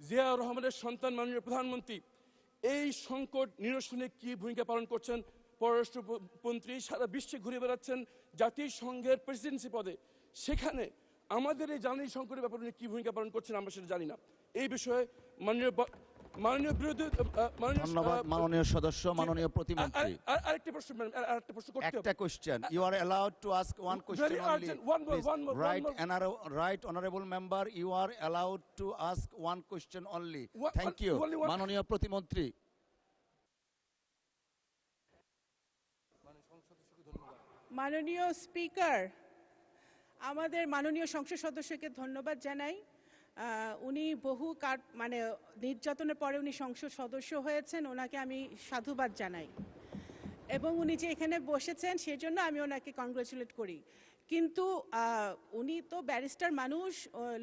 জিয়া রহমানের সন্তান মাননীয় প্রধানমন্ত্রী এই সংকট নিরসনে কি ভূমিকা পালন করছেন? পররাষ্ট্রমন্ত্রী সারা বিশ্বে ঘুরে বেড়াচ্ছেন জাতিসংঘের প্রেসিডেন্সি পদে, সেখানে আমাদের এই জ্বালানি সংকটের ব্যাপারে উনি কি ভূমিকা পালন করছেন আমরা সেটা জানি না। এই বিষয়ে মাননীয় বিরোধী ধন্যবাদ মাননীয় সদস্য, মাননীয় প্রতিমন্ত্রী। আরেকটা প্রশ্ন করতে হবে। একটা question, you are allowed to ask one question only. Right honourable member, you are allowed to ask one question only. Thank you মাননীয় প্রতিমন্ত্রী। মাননীয় স্পিকার, আমাদের মাননীয় সংসদ সদস্যকে ধন্যবাদ জানাই। উনি বহু নির্যাতনের পরে উনি সংসদ সদস্য হয়েছেন, ওনাকে আমি সাধুবাদ জানাই। এবং উনি যে এখানে বসেছেন সেজন্য আমি ওনাকে কংগ্রেচুলেট করি। কিন্তু উনি তো ব্যারিস্টার মানুষ,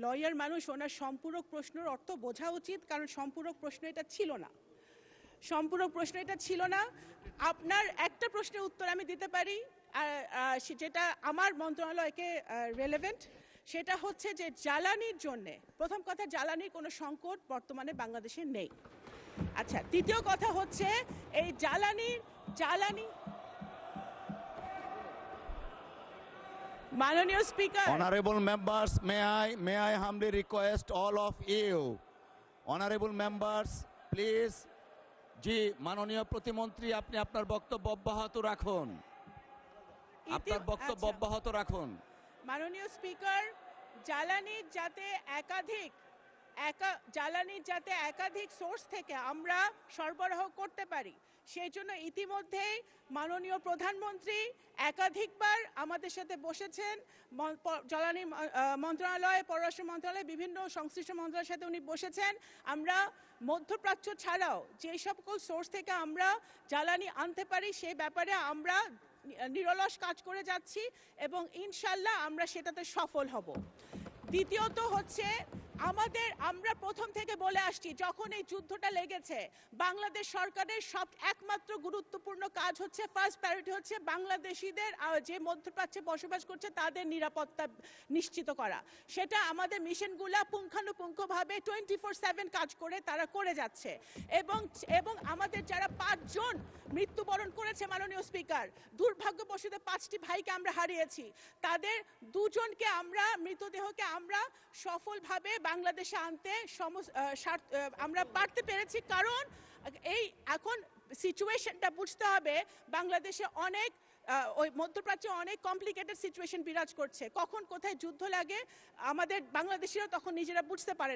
লয়ার মানুষ, ওনার সম্পূরক প্রশ্নের অর্থ বোঝা উচিত, কারণ সম্পূরক প্রশ্ন এটা ছিল না। সম্পূরক প্রশ্ন এটা ছিল না। আপনার একটা প্রশ্নের উত্তর আমি দিতে পারি, যেটা আমার মন্ত্রণালয়কে রেলেভেন্ট। সেটা হচ্ছে যে জ্বালানির জন্যে, প্রথম কথা, জ্বালানির কোনো সংকট বর্তমানে বাংলাদেশে নেই। আচ্ছা, দ্বিতীয় কথা হচ্ছে এই জ্বালানি মাননীয় speaker, Honorable members, may I humbly request all of you, honorable members, please, জি মাননীয় প্রতিমন্ত্রী, আপনি আপনার বক্তব্য অব্যাহত রাখুন। আপনার বক্তব্য অব্যাহত রাখুন। মাননীয় স্পিকার, জ্বালানির যাতে একাধিক সোর্স থেকে আমরা সরবরাহ করতে পারি, সেই জন্য ইতিমধ্যেই মাননীয় প্রধানমন্ত্রী একাধিকবার আমাদের সাথে বসেছেন। জ্বালানি মন্ত্রণালয়, পররাষ্ট্র মন্ত্রণালয়, বিভিন্ন সংশ্লিষ্ট মন্ত্রণালয়ের সাথে উনি বসেছেন। আমরা মধ্যপ্রাচ্য ছাড়াও যে সকল সোর্স থেকে আমরা জ্বালানি আনতে পারি সেই ব্যাপারে আমরা নিরলস কাজ করে যাচ্ছি এবং ইনশাল্লাহ আমরা সেটাতে সফল হব। দ্বিতীয়ত হচ্ছে আমরা প্রথম থেকে বলে আসছি, যখন এই যুদ্ধটা লেগেছে, বাংলাদেশ সরকারের একমাত্র গুরুত্বপূর্ণ কাজ হচ্ছে, ফার্স্ট প্রায়োরিটি হচ্ছে বাংলাদেশিদের যে মধ্যপ্রাচ্যে বসবাস করছে তাদের নিরাপত্তা নিশ্চিত করা। সেটা আমাদের মিশনগুলা পুঙ্খানুপুঙ্খভাবে 24/7 কাজ করে তারা করে যাচ্ছে। এবং আমাদের যারা 5 জন মৃত্যুবরণ করেছে মাননীয় স্পিকার, দুর্ভাগ্যবশত 5টি ভাইকে আমরা হারিয়েছি, তাদের 2 জনকে মৃতদেহকে আমরা সফলভাবে বাংলাদেশে আনতে আমরা পারতে পেরেছি। কারণ এখন সিচুয়েশনটা বুঝতে হবে, বাংলাদেশে ওই মধ্যপ্রাচ্যে অনেক কমপ্লিকেটেড সিচুয়েশন বিরাজ করছে। কখন কোথায় যুদ্ধ লাগে আমাদের বাংলাদেশিরা তখন নিজেরা বুঝতে পারে